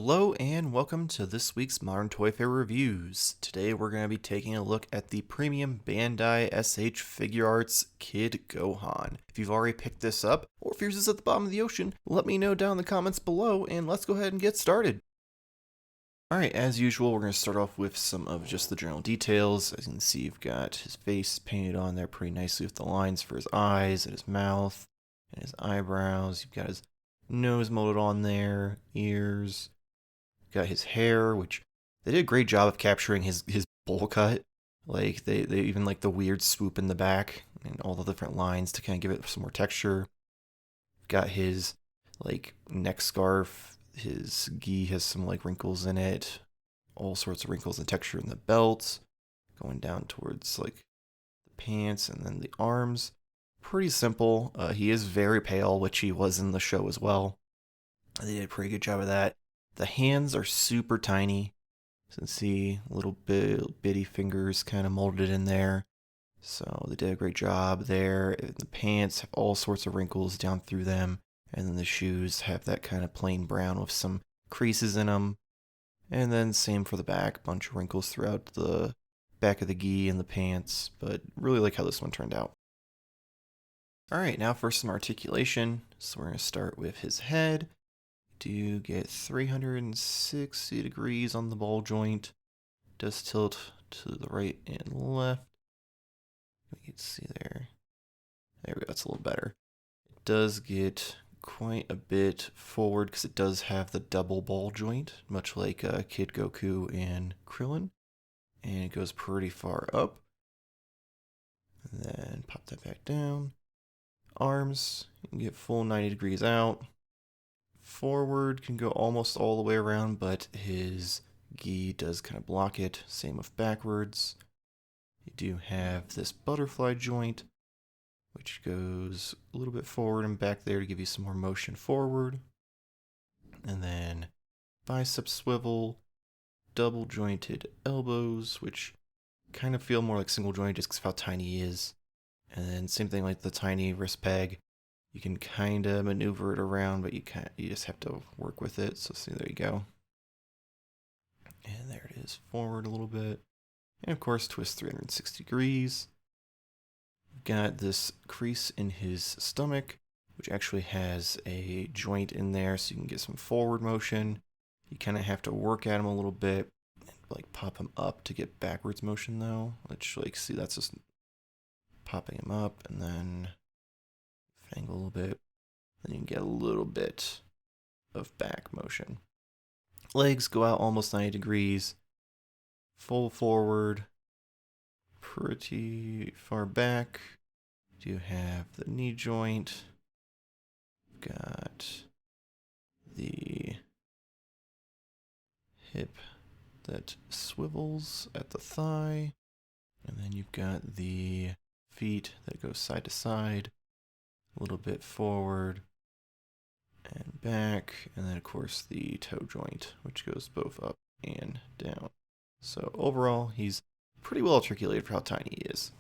Hello and welcome to this week's Modern Toyfare Reviews. Today we're going to be taking a look at the premium Bandai SH Figuarts Kid Gohan. If you've already picked this up, or if yours is at the bottom of the ocean, let me know down in the comments below and let's go ahead and get started. Alright, as usual, we're going to start off with some of just the general details. As you can see, you've got his face painted on there pretty nicely with the lines for his eyes and his mouth and his eyebrows. You've got his nose molded on there, ears. Got his hair, which they did a great job of capturing his bowl cut. Like they even like the weird swoop in the back and all the different lines to kind of give it some more texture. Got his like neck scarf. His gi has some like wrinkles in it, all sorts of wrinkles and texture in the belt, going down towards like the pants and then the arms. Pretty simple. He is very pale, which he was in the show as well. They did a pretty good job of that. The hands are super tiny. You can see little bitty fingers kind of molded in there. So they did a great job there. And the pants have all sorts of wrinkles down through them. And then the shoes have that kind of plain brown with some creases in them. And then same for the back. Bunch of wrinkles throughout the back of the gi and the pants. But really like how this one turned out. Alright, now for some articulation. So we're going to start with his head. Do get 360 degrees on the ball joint. Does tilt to the right and left. You can see there. There we go, that's a little better. It does get quite a bit forward because it does have the double ball joint, much like Kid Goku and Krillin. And it goes pretty far up. And then pop that back down. Arms, you can get full 90 degrees out. Forward can go almost all the way around, but his gi does kind of block it. Same with backwards. You do have this butterfly joint, which goes a little bit forward and back there to give you some more motion forward. And then bicep swivel, double jointed elbows, which kind of feel more like single jointed just because of how tiny he is. And then same thing like the tiny wrist peg. You can kind of maneuver it around, but you just have to work with it. So see, there you go. And there it is, forward a little bit. And of course, twist 360 degrees. Got this crease in his stomach, which actually has a joint in there so you can get some forward motion. You kind of have to work at him a little bit, and like pop him up to get backwards motion though. Which like, see, that's just popping him up and then angle a little bit, then you can get a little bit of back motion. Legs go out almost 90 degrees, full forward, pretty far back. Do have the knee joint, got the hip that swivels at the thigh, and then you've got the feet that go side to side. A little bit forward and back, and then of course the toe joint, which goes both up and down. So overall, he's pretty well articulated for how tiny he is.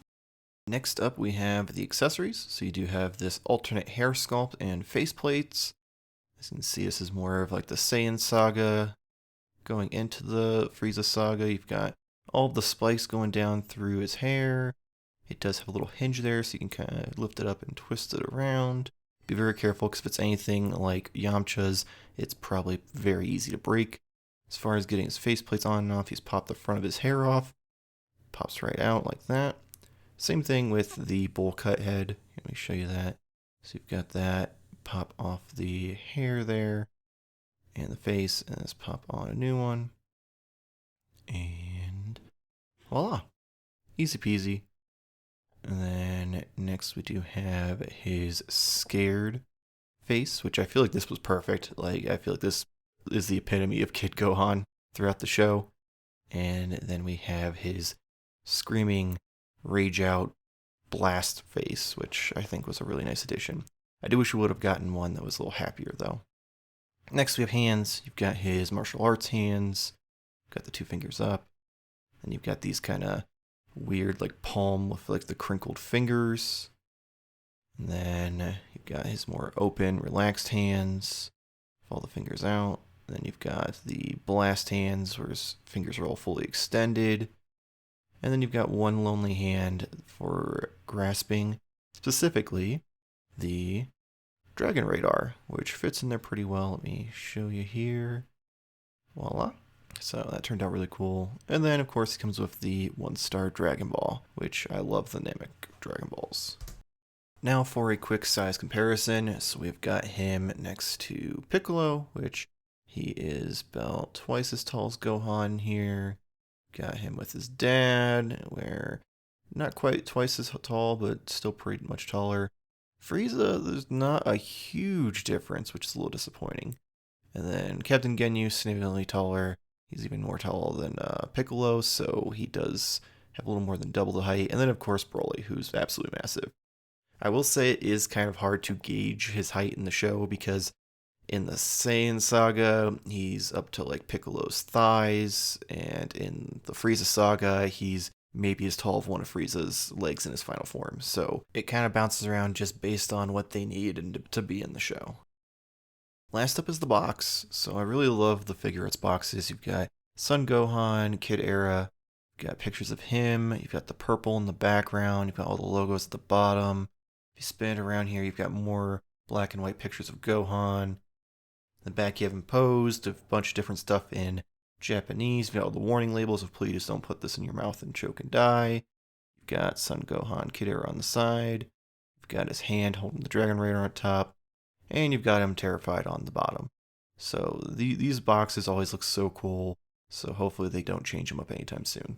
Next up, we have the accessories. So you do have this alternate hair sculpt and face plates. As you can see, this is more of like the Saiyan saga going into the Frieza saga. You've got all of the spikes going down through his hair. It does have a little hinge there, so you can kind of lift it up and twist it around. Be very careful, because if it's anything like Yamcha's, it's probably very easy to break. As far as getting his faceplates on and off, he's popped the front of his hair off. Pops right out like that. Same thing with the bowl cut head. Let me show you that. So you've got that. Pop off the hair there. And the face, and let's pop on a new one. And voila. Easy peasy. And then next we do have his scared face, which I feel like this was perfect. Like, I feel like this is the epitome of Kid Gohan throughout the show. And then we have his screaming, rage out, blast face, which I think was a really nice addition. I do wish we would have gotten one that was a little happier though. Next we have hands. You've got his martial arts hands. Got the two fingers up. And you've got these kind of weird like palm with like the crinkled fingers. And then you've got his more open, relaxed hands. All the fingers out. And then you've got the blast hands where his fingers are all fully extended. And then you've got one lonely hand for grasping, specifically the Dragon Radar, which fits in there pretty well. Let me show you here. Voila. So that turned out really cool. And then, of course, it comes with the 1-star Dragon Ball, which I love the Namek Dragon Balls. Now for a quick size comparison. So we've got him next to Piccolo, which he is about twice as tall as Gohan here. Got him with his dad, where not quite twice as tall, but still pretty much taller. Frieza, there's not a huge difference, which is a little disappointing. And then Captain Ginyu, significantly taller. He's even more tall than Piccolo, so he does have a little more than double the height. And then, of course, Broly, who's absolutely massive. I will say it is kind of hard to gauge his height in the show because in the Saiyan saga, he's up to like Piccolo's thighs, and in the Frieza saga, he's maybe as tall as one of Frieza's legs in his final form. So it kind of bounces around just based on what they need and to be in the show. Last up is the box. So I really love the Figuarts boxes. You've got Son Gohan, Kid Era. You've got pictures of him. You've got the purple in the background. You've got all the logos at the bottom. If you spin it around here, you've got more black and white pictures of Gohan. In the back, you have him posed, a bunch of different stuff in Japanese. You've got all the warning labels of please don't put this in your mouth and choke and die. You've got Son Gohan, Kid Era on the side. You've got his hand holding the Dragon Radar on top. And you've got him terrified on the bottom. So these boxes always look so cool. So hopefully they don't change them up anytime soon.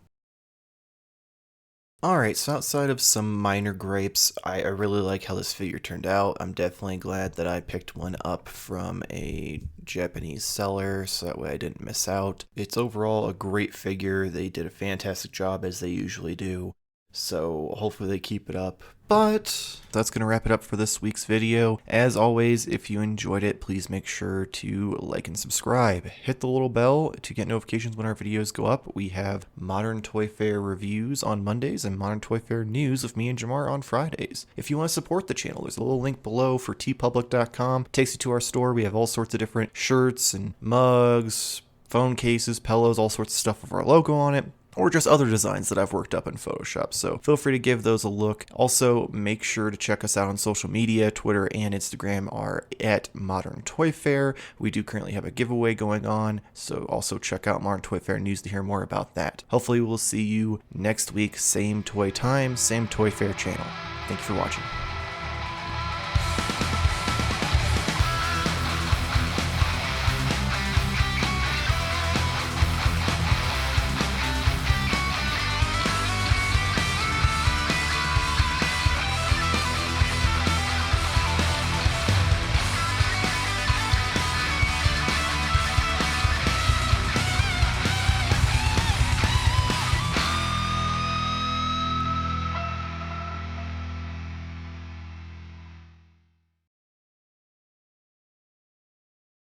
Alright, so outside of some minor gripes, I really like how this figure turned out. I'm definitely glad that I picked one up from a Japanese seller, so that way I didn't miss out. It's overall a great figure. They did a fantastic job as they usually do. So hopefully they keep it up. But that's going to wrap it up for this week's video. As always, if you enjoyed it, please make sure to like and subscribe. Hit the little bell to get notifications when our videos go up. We have Modern Toyfare reviews on Mondays and Modern Toyfare news with me and Jamar on Fridays. If you want to support the channel, there's a little link below for tpublic.com. It takes you to our store. We have all sorts of different shirts and mugs, phone cases, pillows, all sorts of stuff with our logo on it, or just other designs that I've worked up in Photoshop, so feel free to give those a look. Also, make sure to check us out on social media. Twitter and Instagram are at Modern Toyfare. We do currently have a giveaway going on, so also check out Modern Toyfare News to hear more about that. Hopefully we'll see you next week, same toy time, same Toyfare channel. Thank you for watching.